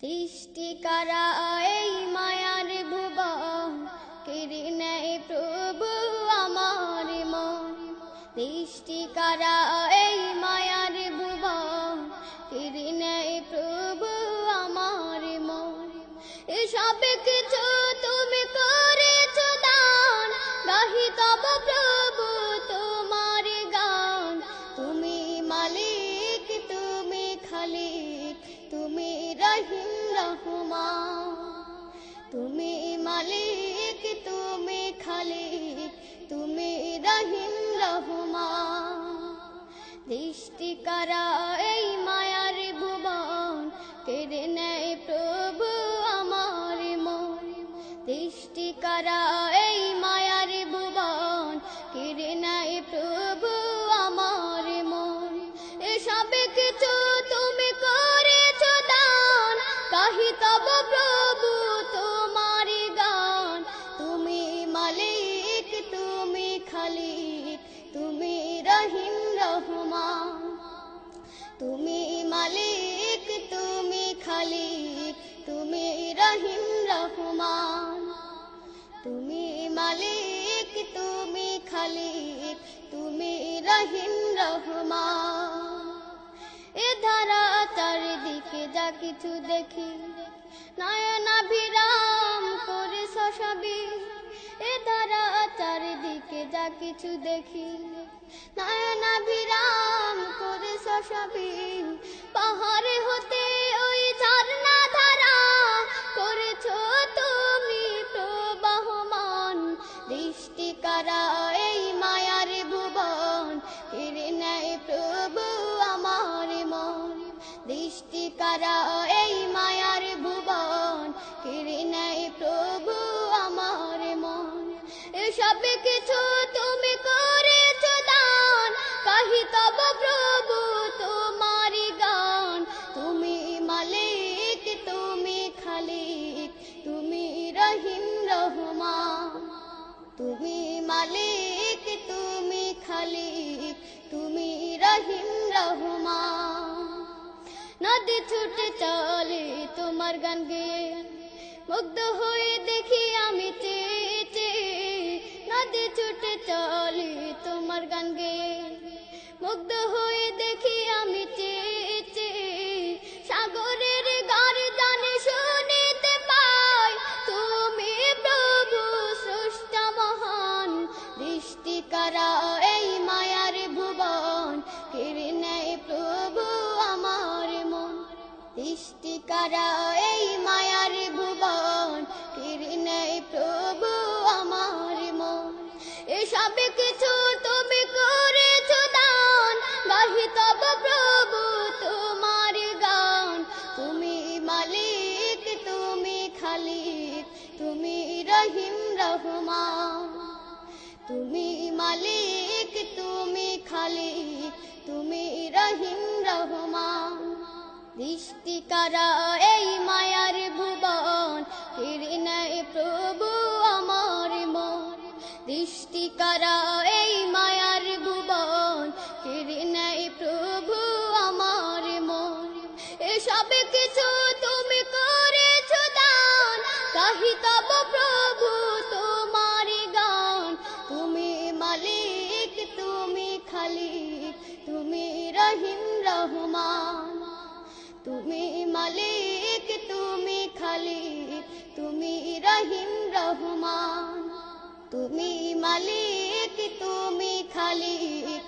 সৃষ্টি করা এই মায়ার ভুবন, কেড়ে নেয় প্রভু আমার মন। সৃষ্টি করা এই মায়ার ভুবন, কেড়ে নেয় প্রভু আমার মন। এসব কিছু তুমি করেছো দান, গাহি তব প্রভু তোমার গান। তুমি মালিক, তুমি খালিক, তুমি রহিম রহমান। তুমি মালিক, তুমি খালিক, তুমি রহিম রহমান। সৃষ্টি করা এই মায়ার ভুবন, কেড়ে নেয় প্রভু আমার মন। সৃষ্টি করা এই মায়ার ভুবন, কেড়ে নেয় প্রভু আমার মন। এসব কিছু তুমি করেছো দান, গাহি তব প্রভু তোমার গান। তুমি মালিক, তুমি খালিক, তুমি রহিম রহমান। তুমি মালিক, তুমি খালিক, তুমি রহিম রহমান। তুমি মালিক, তুমি খালিক, তুমি রহিম রহমান। এ ধারা চারিদিকে যা কিছু দেখি, নয়নাভিরাম করে শশাবি। এ ধারা চারিদিকে যা কিছু দেখি, নয়নাভিরাম করে শশাবি। পাহাড়ে হতে ওই ঝর্ণা ধারা করেছো তুমি প্রবাহমান। সৃষ্টি করা এই মায়ার ভুবন, কেড়ে নেয় প্রভু আমার মন। সৃষ্টি করা এই মায়ার ভুবন, কেড়ে নেয় প্রভু আমার মন। এসব কিছু তুমি করেছো দান, গাহি তব প্রভু তোমার গান। তুমি মালিক, তুমি খালিক, তুমি রহিম রহমান। তুমি মালিক, তুমি খালিক, তুমি রহিম রহমান। নদী ছুটে চলে তোমার গান গেয়ে, মুগ্ধ হয়ে দেখি আমি চেয়ে চেয়ে। নদী ছুটে চলে তোমার গান গেয়ে, মুগ্ধ হয়ে দেখি আমি চেয়ে চেয়ে। সাগরের গর্জনে শুনিতে পাই, তুমি প্রভু স্রষ্টা মহান। সৃষ্টি করা এই মায়ার ভুবন, কেড়ে নেয় প্রভু আমার মন। সৃষ্টি করা এই মায়ার ভুবন, কেড়ে নেয় প্রভু আমার মন। এসব কিছু তুমি করেছো দান, গাহি তব প্রভু তোমার গান। তুমি মালিক, তুমি খালিক, তুমি রহিম রহমান। তুমি মালিক, তুমি খালিক, তুমি রহিম রহমান। সৃষ্টি করা এই মায়ার ভুবন, কেড়ে নেয় প্রভু আমার মন। সৃষ্টি করা এই মায়ার ভুবন, কেড়ে নেয় প্রভু আমার মন। এসব কিছু তুমি করেছো দান, গাহি তব প্রভু তোমার গান। তুমি মালিক, তুমি খালিক, তুমি রহিম রহমান। তুমি মালিক, তুমি খালিক, তুমি রহিম রহমান। তুমি মালিক, তুমি খালিক,